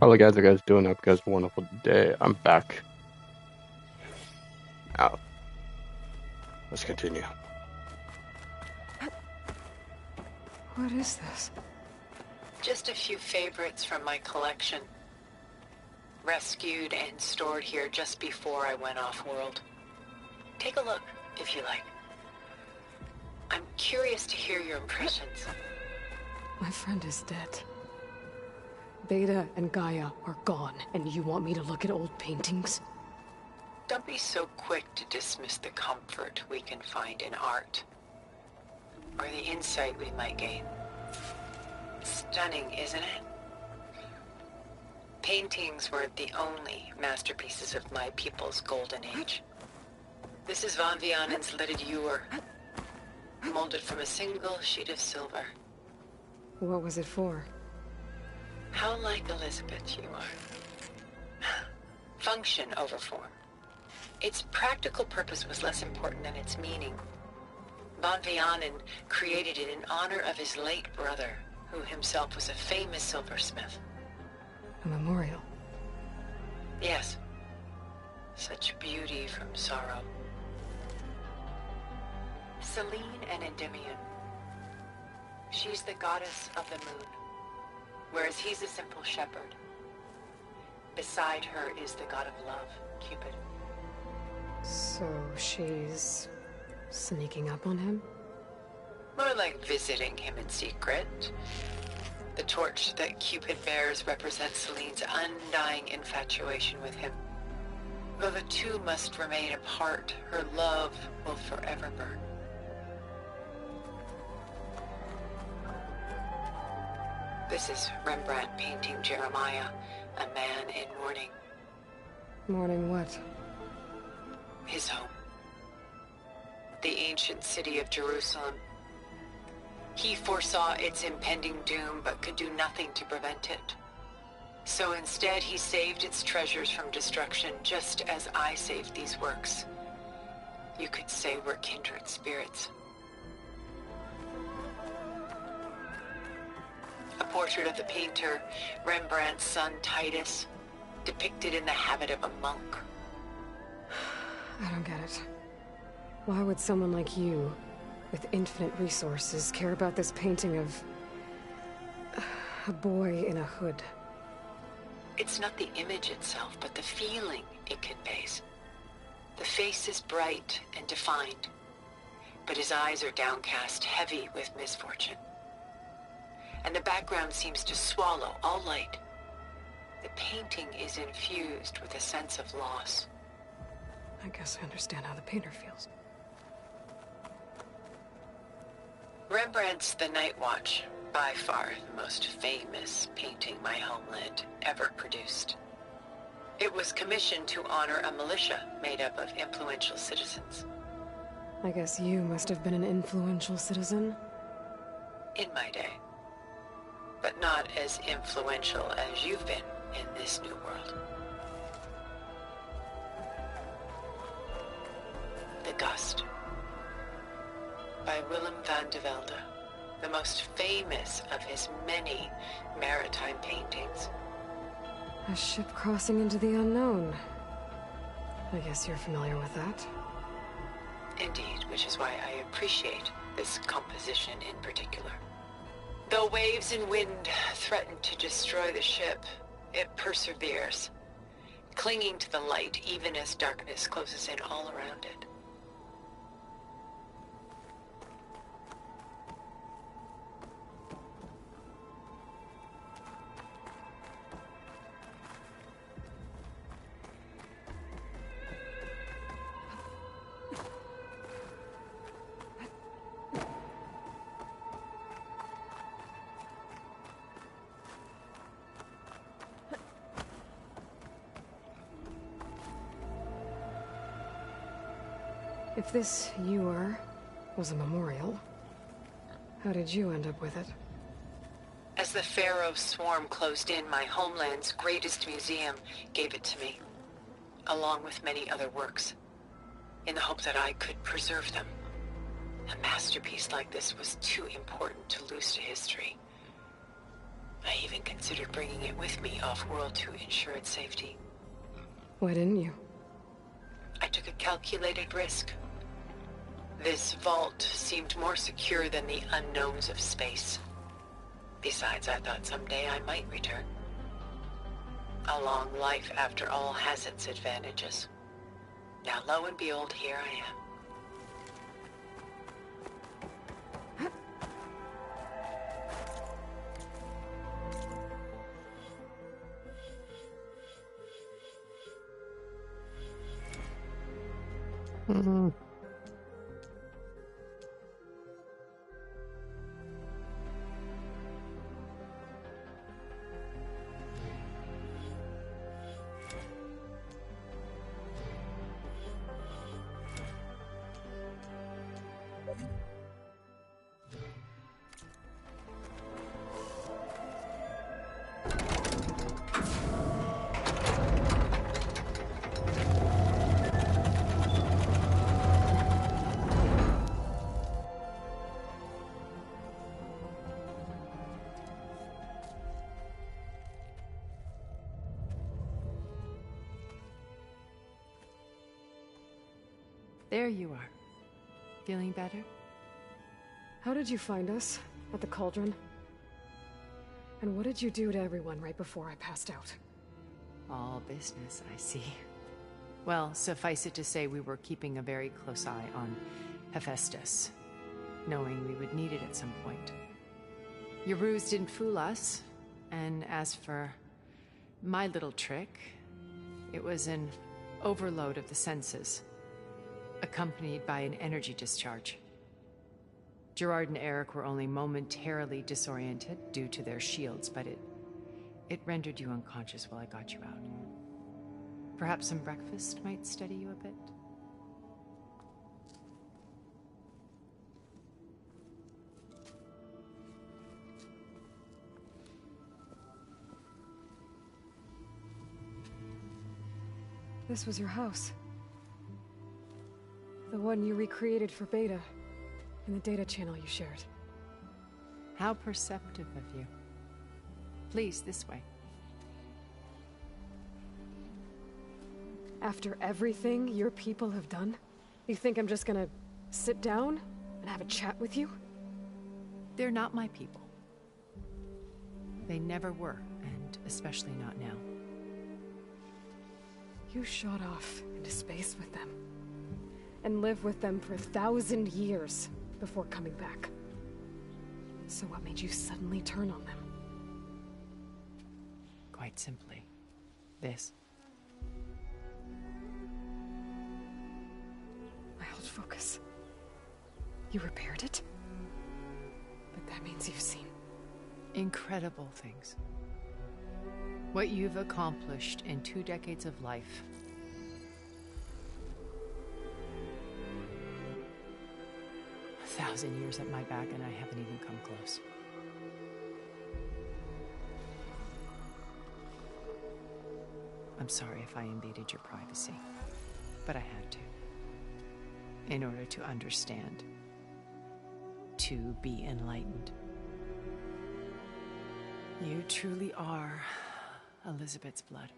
Hello guys, how you guys doing? Hope you guys have a wonderful day. I'm back. Now, let's continue. What is this? Just a few favorites from my collection. Rescued and stored here just before I went off-world. Take a look, if you like. I'm curious to hear your impressions. My friend is dead. Beta and Gaia are gone, and you want me to look at old paintings? Don't be so quick to dismiss the comfort we can find in art, or the insight we might gain. Stunning, isn't it? Paintings weren't the only masterpieces of my people's golden age. This is Von Vianen's lidded ewer, molded from a single sheet of silver. What was it for? How like Elizabeth you are. Function over form. Its practical purpose was less important than its meaning. Von Vianen created it in honor of his late brother, who himself was a famous silversmith. A memorial. Yes. Such beauty from sorrow. Selene and Endymion. She's the goddess of the moon, whereas he's a simple shepherd. Beside her is the god of love, Cupid. So she's sneaking up on him? More like visiting him in secret. The torch that Cupid bears represents Selene's undying infatuation with him. Though the two must remain apart, her love will forever burn. This is Rembrandt painting Jeremiah, a man in mourning. Mourning what? His home. The ancient city of Jerusalem. He foresaw its impending doom, but could do nothing to prevent it. So instead, he saved its treasures from destruction, just as I saved these works. You could say we're kindred spirits. A portrait of the painter, Rembrandt's son Titus, depicted in the habit of a monk. I don't get it. Why would someone like you, with infinite resources, care about this painting of a boy in a hood? It's not the image itself, but the feeling it conveys. The face is bright and defined, but his eyes are downcast, heavy with misfortune. And the background seems to swallow all light. The painting is infused with a sense of loss. I guess I understand how the painter feels. Rembrandt's The Night Watch, by far the most famous painting my homeland ever produced. It was commissioned to honor a militia made up of influential citizens. I guess you must have been an influential citizen? In my day. But not as influential as you've been in this new world. The Gust, by Willem van de Velde, the most famous of his many maritime paintings. A ship crossing into the unknown. I guess you're familiar with that. Indeed, which is why I appreciate this composition in particular. Though waves and wind threaten to destroy the ship, it perseveres, clinging to the light even as darkness closes in all around it. If this ewer was a memorial, how did you end up with it? As the Pharaoh swarm closed in, my homeland's greatest museum gave it to me, along with many other works, in the hope that I could preserve them. A masterpiece like this was too important to lose to history. I even even considered bringing it with me off-world to ensure its safety. Why didn't you? I took a calculated risk. This vault seemed more secure than the unknowns of space. Besides, I thought someday I might return. A long life, after all, has its advantages. Now, lo and behold, here I am. Mhm. There you are. Feeling better? How did you find us? At the cauldron? And what did you do to everyone right before I passed out? All business, I see. Well, suffice it to say we were keeping a very close eye on Hephaestus, knowing we would need it at some point. Your ruse didn't fool us, and as for my little trick, it was an overload of the senses, accompanied by an energy discharge. Gerard and Eric were only momentarily disoriented due to their shields, but it rendered you unconscious while I got you out. Perhaps some breakfast might steady you a bit? This was your house. The one you recreated for Beta, in the data channel you shared. How perceptive of you. Please, this way. After everything your people have done, you think I'm just gonna sit down and have a chat with you? They're not my people. They never were, and especially not now. You shot off into space with them, and lived with them for 1,000 years before coming back. So what made you suddenly turn on them? Quite simply, this. I held focus. You repaired it? But that means you've seen... Incredible things. What you've accomplished in 2 decades of life. A 1,000 years at my back and I haven't even come close. I'm sorry if I invaded your privacy, but I had to. In order to understand. To be enlightened. You truly are Elizabeth's blood.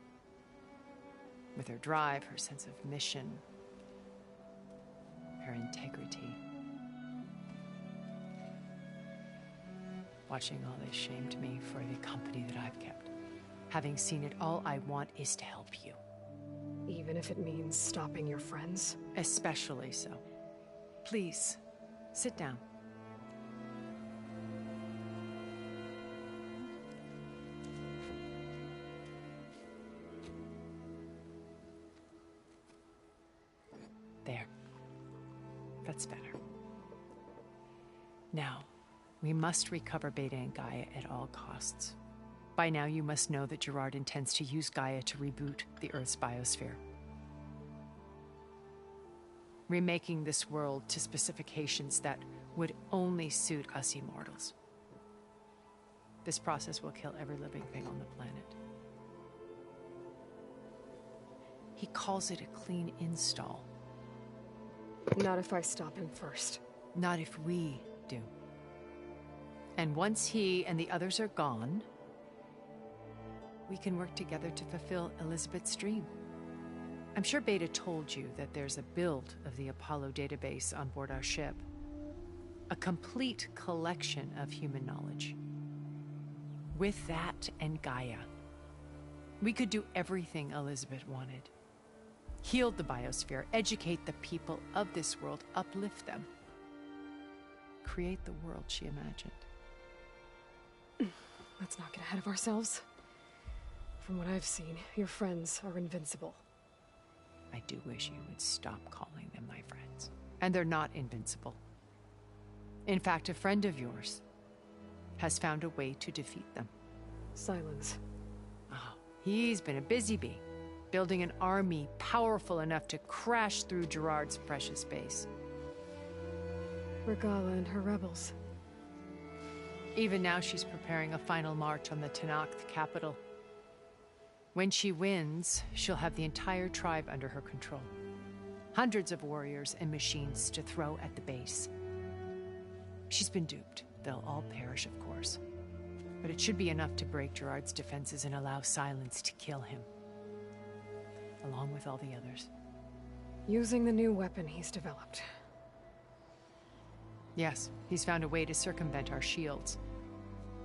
With her drive, her sense of mission, her integrity. Watching all this shamed me for the company that I've kept. Having seen it, all I want is to help you. Even if it means stopping your friends? Especially so. Please, sit down. There. That's better. Now, we must recover Beta and Gaia at all costs. By now, you must know that Gerard intends to use Gaia to reboot the Earth's biosphere. Remaking this world to specifications that would only suit us immortals. This process will kill every living thing on the planet. He calls it a clean install. Not if I stop him first. Not if we do. And once he and the others are gone, we can work together to fulfill Elizabeth's dream. I'm sure Beta told you that there's a build of the Apollo database on board our ship. A complete collection of human knowledge. With that and Gaia, we could do everything Elizabeth wanted. Heal the biosphere, educate the people of this world, uplift them. Create the world she imagined. Let's not get ahead of ourselves. From what I've seen, your friends are invincible. I do wish you would stop calling them my friends. And they're not invincible. In fact, a friend of yours has found a way to defeat them. Silence. Oh, he's been a busy bee, building an army powerful enough to crash through Gerard's precious base. Regala and her rebels. Even now, she's preparing a final march on the Tenakth capital. When she wins, she'll have the entire tribe under her control. Hundreds of warriors and machines to throw at the base. She's been duped. They'll all perish, of course. But it should be enough to break Gerard's defenses and allow Silence to kill him. Along with all the others. Using the new weapon he's developed. Yes, he's found a way to circumvent our shields.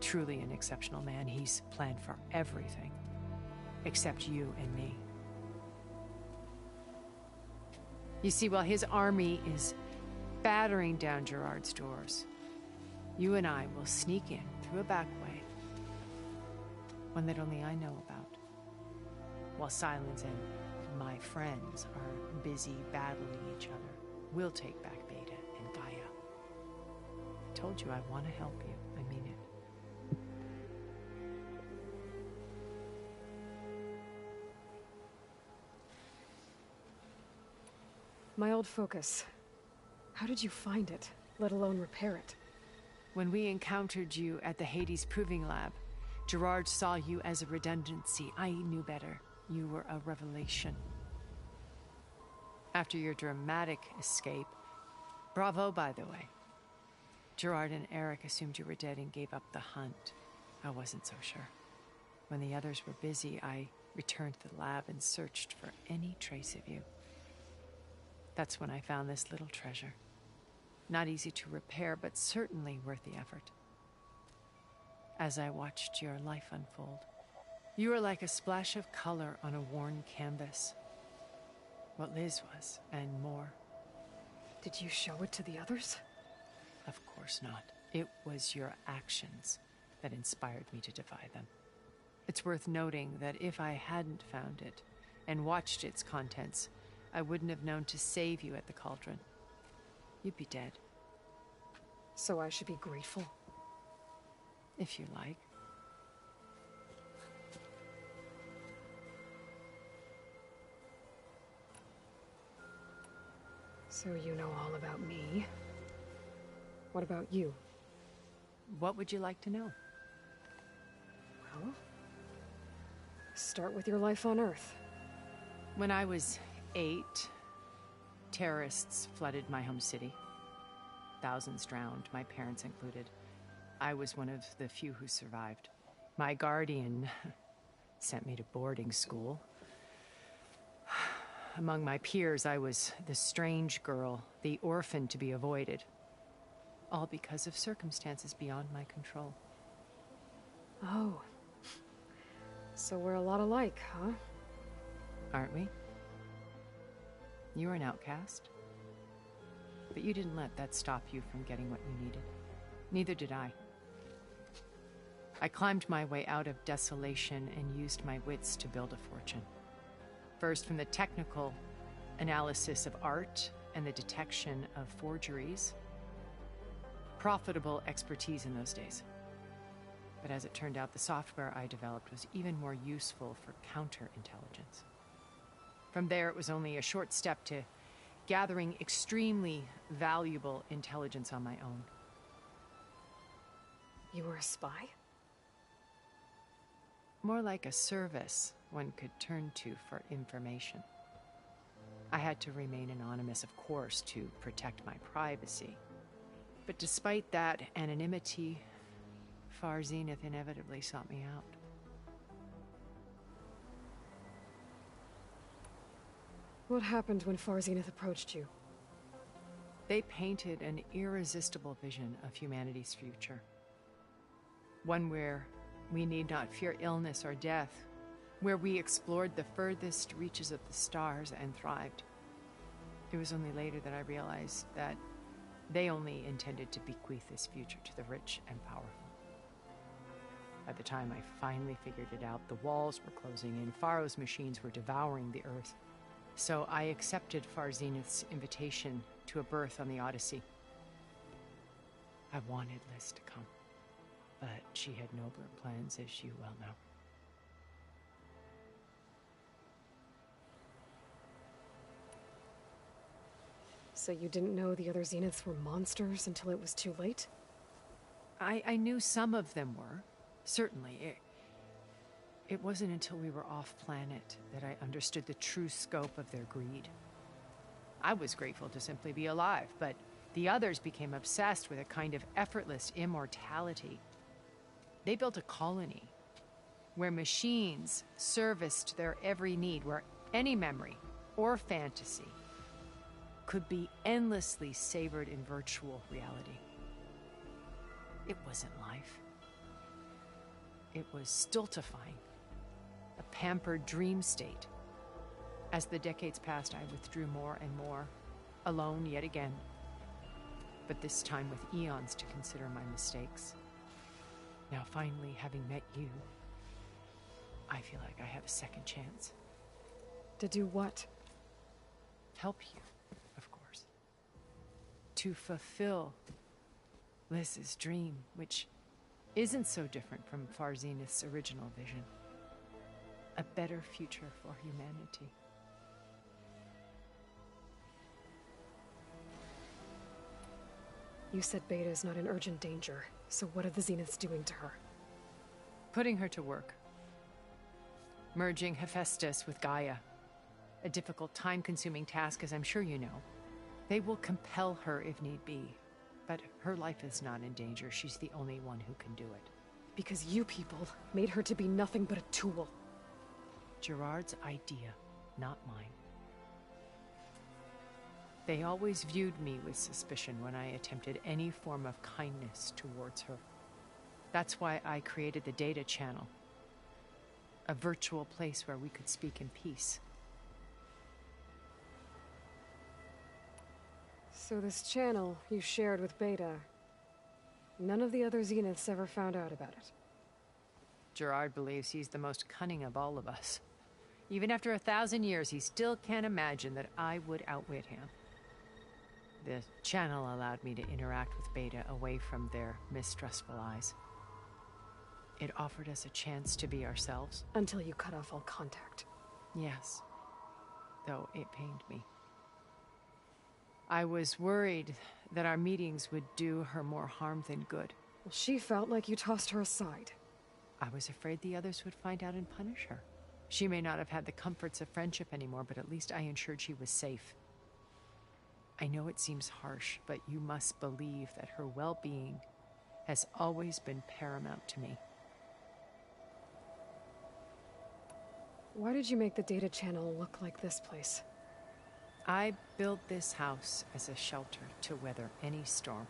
Truly an exceptional man. He's planned for everything. Except you and me. You see, while his army is battering down Gerard's doors, you and I will sneak in through a back way. One that only I know about. While Silence and my friends are busy battling each other, we'll take back Beta and Gaia. I told you I want to help you. I mean it. My old focus. How did you find it, let alone repair it? When we encountered you at the Hades Proving Lab, Gerard saw you as a redundancy. I knew better. You were a revelation. After your dramatic escape, bravo, by the way. Gerard and Eric assumed you were dead and gave up the hunt. I wasn't so sure. When the others were busy, I returned to the lab and searched for any trace of you. That's when I found this little treasure. Not easy to repair, but certainly worth the effort. As I watched your life unfold, you were like a splash of color on a worn canvas. What Liz was, and more. Did you show it to the others? Of course not. It was your actions that inspired me to defy them. It's worth noting that if I hadn't found it and watched its contents, I wouldn't have known to save you at the cauldron. You'd be dead. So I should be grateful? If you like. So you know all about me. What about you? What would you like to know? Well, start with your life on Earth. When I was 8, terrorists flooded my home city. Thousands drowned, my parents included. I was one of the few who survived. My guardian sent me to boarding school. Among my peers, I was the strange girl, the orphan to be avoided. All because of circumstances beyond my control. Oh. So we're a lot alike, huh? Aren't we? You were an outcast. But you didn't let that stop you from getting what you needed. Neither did I. I climbed my way out of desolation and used my wits to build a fortune. First, from the technical analysis of art and the detection of forgeries. Profitable expertise in those days. But as it turned out, the software I developed was even more useful for counterintelligence. From there, it was only a short step to gathering extremely valuable intelligence on my own. You were a spy? More like a service one could turn to for information. I had to remain anonymous, of course, to protect my privacy. But despite that anonymity, Far Zenith inevitably sought me out. What happened when Far Zenith approached you? They painted an irresistible vision of humanity's future. One where we need not fear illness or death, where we explored the furthest reaches of the stars and thrived. It was only later that I realized that they only intended to bequeath this future to the rich and powerful. By the time I finally figured it out, the walls were closing in, Pharaoh's machines were devouring the Earth. So I accepted Far Zenith's invitation to a berth on the Odyssey. I wanted Liz to come, but she had nobler plans, as you well know. So you didn't know the other Zeniths were monsters until it was too late? I knew some of them were, certainly. It wasn't until we were off-planet that I understood the true scope of their greed. I was grateful to simply be alive, but the others became obsessed with a kind of effortless immortality. They built a colony where machines serviced their every need, where any memory or fantasy could be endlessly savored in virtual reality. It wasn't life. It was stultifying, a pampered dream state. As the decades passed, I withdrew more and more, alone yet again, but this time with eons to consider my mistakes. Now finally, having met you, I feel like I have a second chance. To do what? Help you, of course. To fulfill Liz's dream, which isn't so different from Far Zenith's original vision. A better future for humanity. You said Beta is not in urgent danger, so what are the Zeniths doing to her? Putting her to work. Merging Hephaestus with Gaia. A difficult, time-consuming task, as I'm sure you know. They will compel her if need be. But her life is not in danger. She's the only one who can do it. Because you people made her to be nothing but a tool. Gerard's idea, not mine. They always viewed me with suspicion when I attempted any form of kindness towards her. That's why I created the data channel. A virtual place where we could speak in peace. So this channel you shared with Beta, none of the other Zeniths ever found out about it? Gerard believes he's the most cunning of all of us. Even after 1,000 years, he still can't imagine that I would outwit him. The channel allowed me to interact with Beta away from their mistrustful eyes. It offered us a chance to be ourselves. Until you cut off all contact. Yes, though it pained me. I was worried that our meetings would do her more harm than good. Well, she felt like you tossed her aside. I was afraid the others would find out and punish her. She may not have had the comforts of friendship anymore, but at least I ensured she was safe. I know it seems harsh, but you must believe that her well-being has always been paramount to me. Why did you make the data channel look like this place? I built this house as a shelter to weather any storm.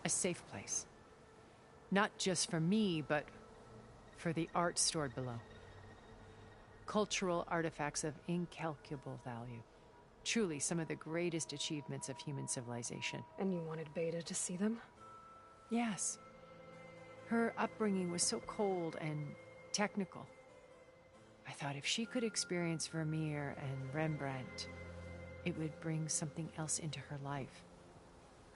A safe place. Not just for me, but for the art stored below. Cultural artifacts of incalculable value. Truly some of the greatest achievements of human civilization. And you wanted Beta to see them? Yes. Her upbringing was so cold and technical. I thought if she could experience Vermeer and Rembrandt, it would bring something else into her life.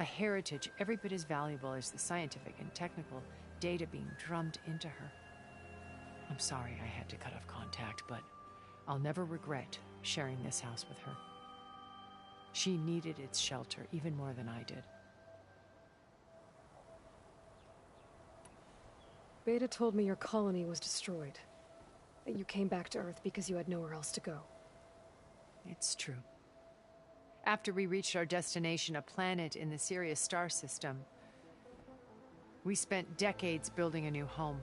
A heritage every bit as valuable as the scientific and technical data being drummed into her. I'm sorry I had to cut off contact, but I'll never regret sharing this house with her. She needed its shelter even more than I did. Beta told me your colony was destroyed. That you came back to Earth because you had nowhere else to go. It's true. After we reached our destination, a planet in the Sirius star system, we spent decades building a new home.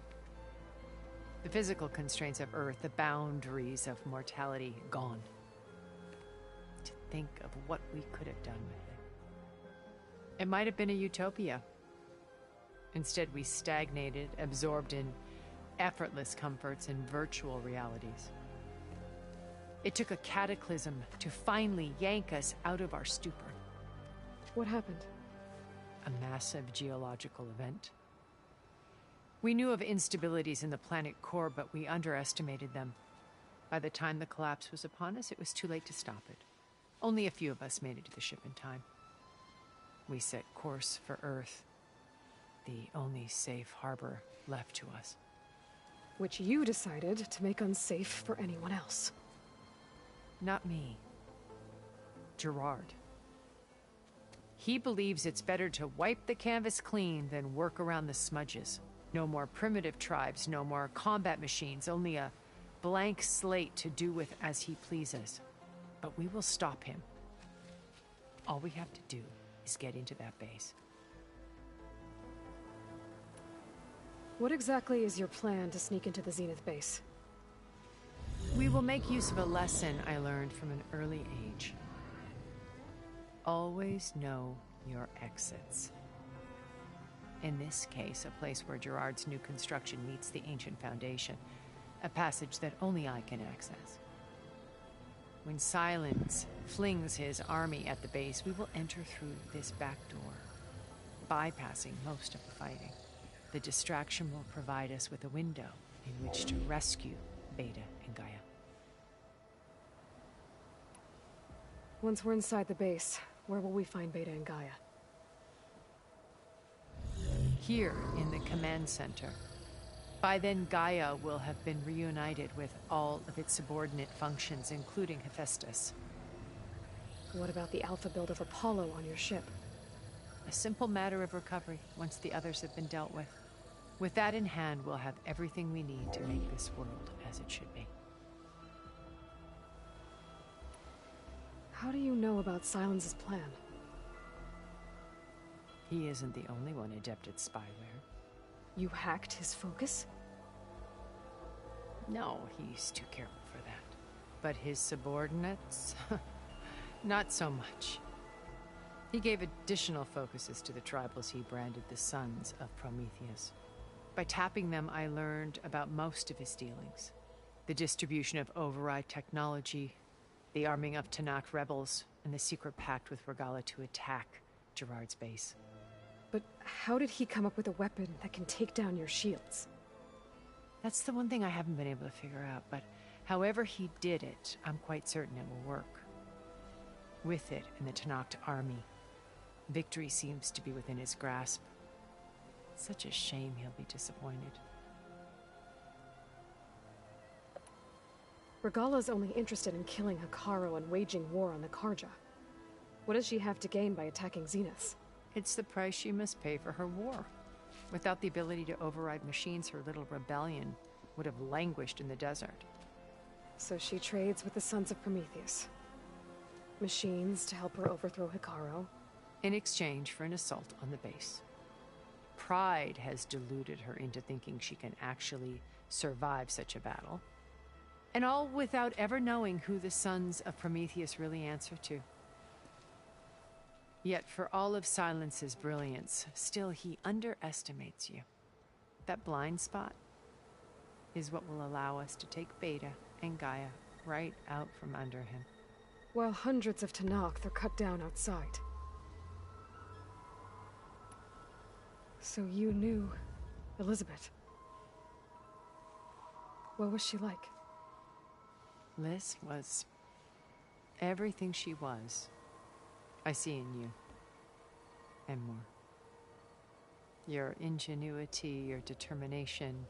The physical constraints of Earth, the boundaries of mortality, gone. think of what we could have done with it. It might have been a utopia. Instead, we stagnated, absorbed in effortless comforts and virtual realities. It took a cataclysm to finally yank us out of our stupor. What happened? A massive geological event. We knew of instabilities in the planet core, but we underestimated them. By the time the collapse was upon us, it was too late to stop it. Only a few of us made it to the ship in time. We set course for Earth, the only safe harbor left to us. Which you decided to make unsafe for anyone else. Not me. Gerard. He believes it's better to wipe the canvas clean than work around the smudges. No more primitive tribes, no more combat machines, only a blank slate to do with as he pleases. But we will stop him. All we have to do is get into that base. What exactly is your plan to sneak into the Zenith base? We will make use of a lesson I learned from an early age. Always know your exits. In this case, a place where Gerard's new construction meets the ancient foundation, a passage that only I can access. When Silence flings his army at the base, we will enter through this back door, bypassing most of the fighting. The distraction will provide us with a window in which to rescue Beta and Gaia. Once we're inside the base, where will we find Beta and Gaia? Here in the command center. By then, Gaia will have been reunited with all of its subordinate functions, including Hephaestus. What about the alpha build of Apollo on your ship? A simple matter of recovery once the others have been dealt with. With that in hand, we'll have everything we need to make this world as it should be. How do you know about Silence's plan? He isn't the only one adept at spyware. You hacked his focus? No, he's too careful for that. But his subordinates? Not so much. He gave additional focuses to the tribals he branded the Sons of Prometheus. By tapping them, I learned about most of his dealings. The distribution of override technology, the arming of Tanakh rebels, and the secret pact with Regala to attack Gerard's base. But how did he come up with a weapon that can take down your shields? That's the one thing I haven't been able to figure out, but however he did it, I'm quite certain it will work. With it and the Tanakh army, victory seems to be within his grasp. Such a shame he'll be disappointed. Regala's only interested in killing Hekarro and waging war on the Karja. What does she have to gain by attacking Zeniths? It's the price she must pay for her war. Without the ability to override machines, her little rebellion would have languished in the desert. So she trades with the Sons of Prometheus. Machines to help her overthrow Hekarro. In exchange for an assault on the base. Pride has deluded her into thinking she can actually survive such a battle. And all without ever knowing who the Sons of Prometheus really answer to. Yet for all of Silence's brilliance, still he underestimates you. That blind spot is what will allow us to take Beta and Gaia right out from under him. While hundreds of Tanakh are cut down outside. So you knew Elizabeth. What was she like? Liz was everything she was. I see in you. And more. Your ingenuity, your determination,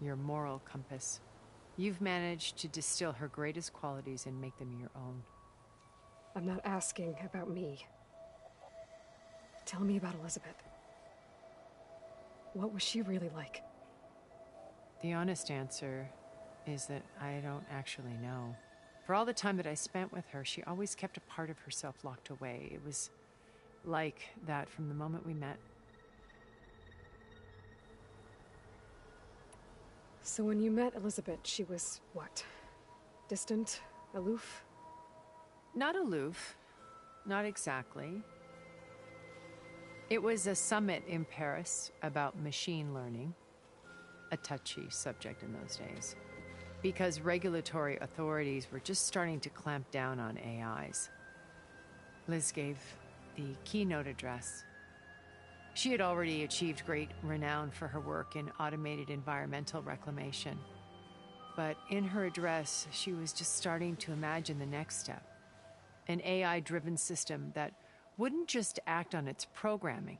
your moral compass. You've managed to distill her greatest qualities and make them your own. I'm not asking about me. Tell me about Elizabeth. What was she really like? The honest answer is that I don't actually know. For all the time that I spent with her, she always kept a part of herself locked away. It was like that from the moment we met. So when you met Elizabeth, she was what? Distant? Aloof? Not aloof. Not exactly. It was a summit in Paris about machine learning, a touchy subject in those days, because regulatory authorities were just starting to clamp down on AIs. Liz gave the keynote address. She had already achieved great renown for her work in automated environmental reclamation. But in her address, she was just starting to imagine the next step. An AI-driven system that wouldn't just act on its programming,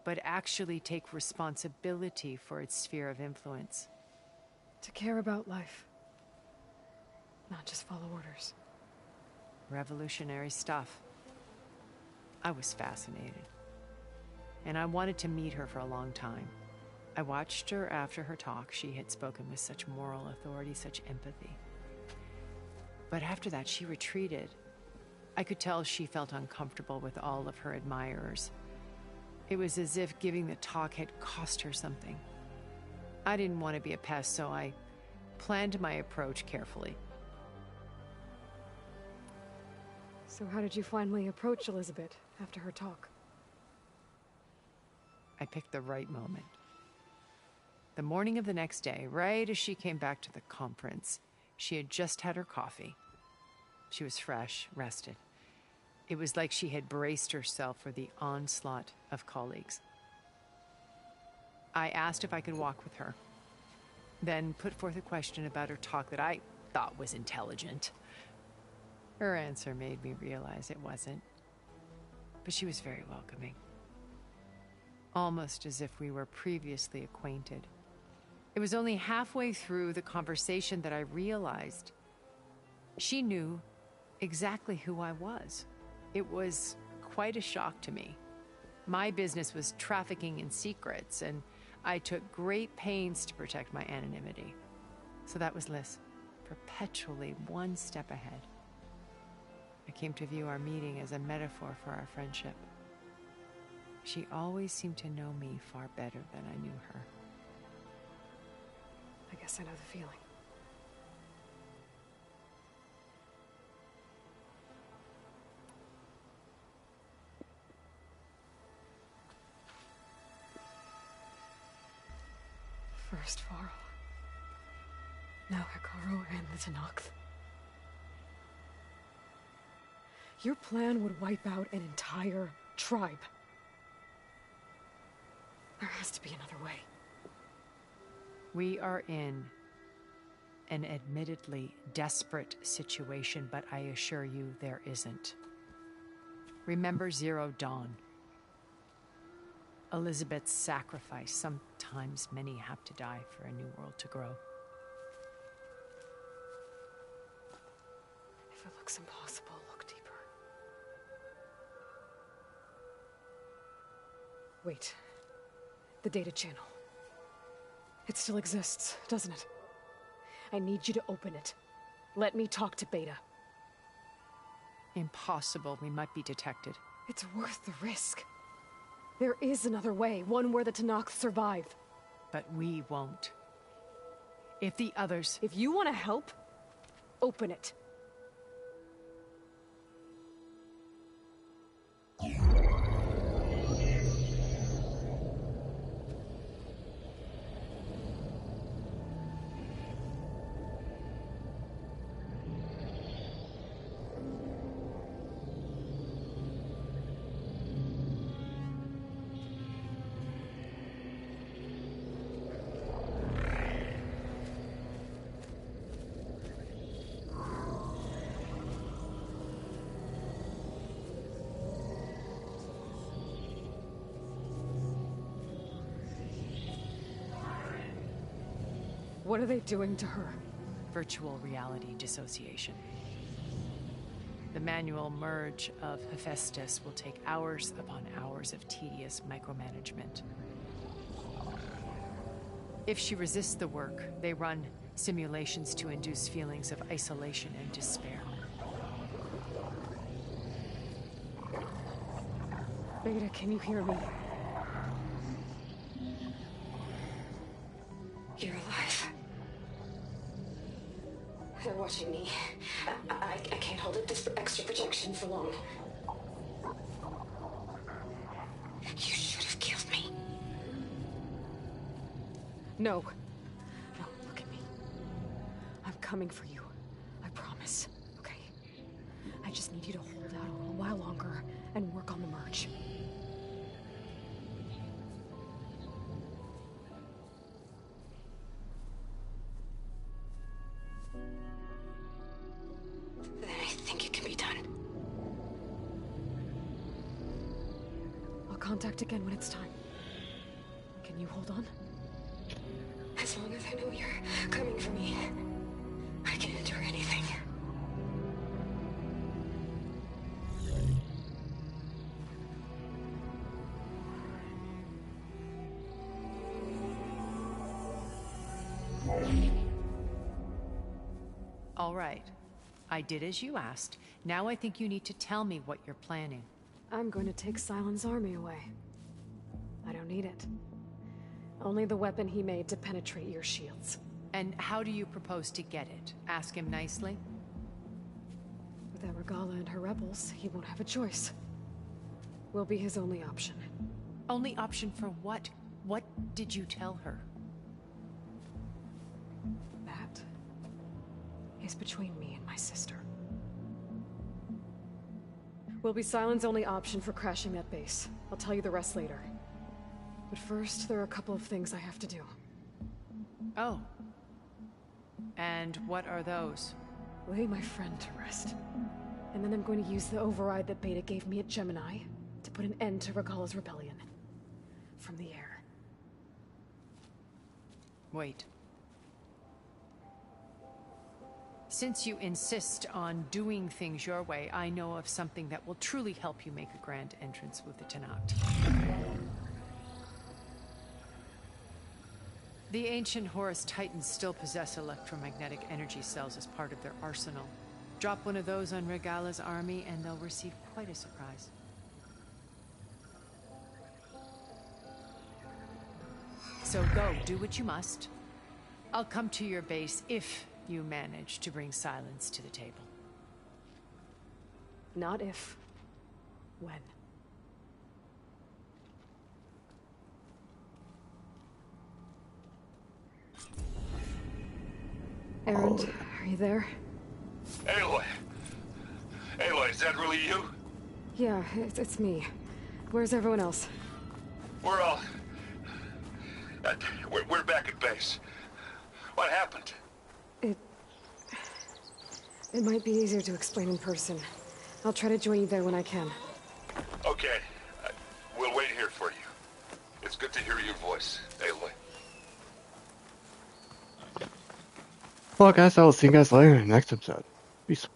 but actually take responsibility for its sphere of influence. To care about life. Not just follow orders. Revolutionary stuff. I was fascinated. And I wanted to meet her for a long time. I watched her after her talk. She had spoken with such moral authority, such empathy. But after that, she retreated. I could tell she felt uncomfortable with all of her admirers. It was as if giving the talk had cost her something. I didn't want to be a pest, so I planned my approach carefully. So how did you finally approach Elizabeth after her talk? I picked the right moment. The morning of the next day, right as she came back to the conference, she had just had her coffee. She was fresh, rested. It was like she had braced herself for the onslaught of colleagues. I asked if I could walk with her, then put forth a question about her talk that I thought was intelligent. Her answer made me realize it wasn't, but she was very welcoming. Almost as if we were previously acquainted. It was only halfway through the conversation that I realized she knew exactly who I was. It was quite a shock to me. My business was trafficking in secrets, and I took great pains to protect my anonymity. So that was Liz, perpetually one step ahead. I came to view our meeting as a metaphor for our friendship. She always seemed to know me far better than I knew her. I guess I know the feeling. First Varl. Now Hikaru and the Tenakth. Your plan would wipe out an entire tribe. There has to be another way. We are in an admittedly desperate situation, but I assure you there isn't. Remember Zero Dawn. Elizabeth's sacrifice. Sometimes many have to die for a new world to grow. If it looks impossible, look deeper. Wait. The data channel. It still exists, doesn't it? I need you to open it. Let me talk to Beta. Impossible. We might be detected. It's worth the risk. There is another way, one where the Tenakth survive. But we won't. If the others... If you want to help, open it. What are they doing to her? Virtual reality dissociation. The manual merge of Hephaestus will take hours upon hours of tedious micromanagement. If she resists the work, they run simulations to induce feelings of isolation and despair. Beta, can you hear me? You're alive. They're watching me. I can't hold up this extra protection for long. You should have killed me. No. No, look at me. I'm coming for you. I promise. Okay? I just need you to hold out a little while longer and work on the merge. Then I think it can be done. I'll contact again when it's time. Can you hold on? As long as I know you're coming for me, I can endure anything. All right. I did as you asked. Now I think you need to tell me what you're planning. I'm going to take Silent's army away. I don't need it. Only the weapon he made to penetrate your shields. And how do you propose to get it? Ask him nicely? Without Regala and her rebels, he won't have a choice. We'll be his only option. Only option for what? What did you tell her? That is between me and my sister. Will be Silent's only option for crashing that base. I'll tell you the rest later. But first, there are a couple of things I have to do. Oh. And what are those? Lay my friend to rest. And then I'm going to use the override that Beta gave me at Gemini to put an end to Regala's rebellion. From the air. Wait. Since you insist on doing things your way, I know of something that will truly help you make a grand entrance with the Tenat. The ancient Horus Titans still possess electromagnetic energy cells as part of their arsenal. Drop one of those on Regala's army and they'll receive quite a surprise. So go, do what you must. I'll come to your base if you manage to bring Silence to the table. Not if. When. Erend, are you there? Aloy! Aloy, is that really you? Yeah, it's me. Where's everyone else? We're all... we're back at base. What happened? It might be easier to explain in person. I'll try to join you there when I can. Okay. We'll wait here for you. It's good to hear your voice, Aloy. Well, guys, I will see you guys later in the next episode. Peace.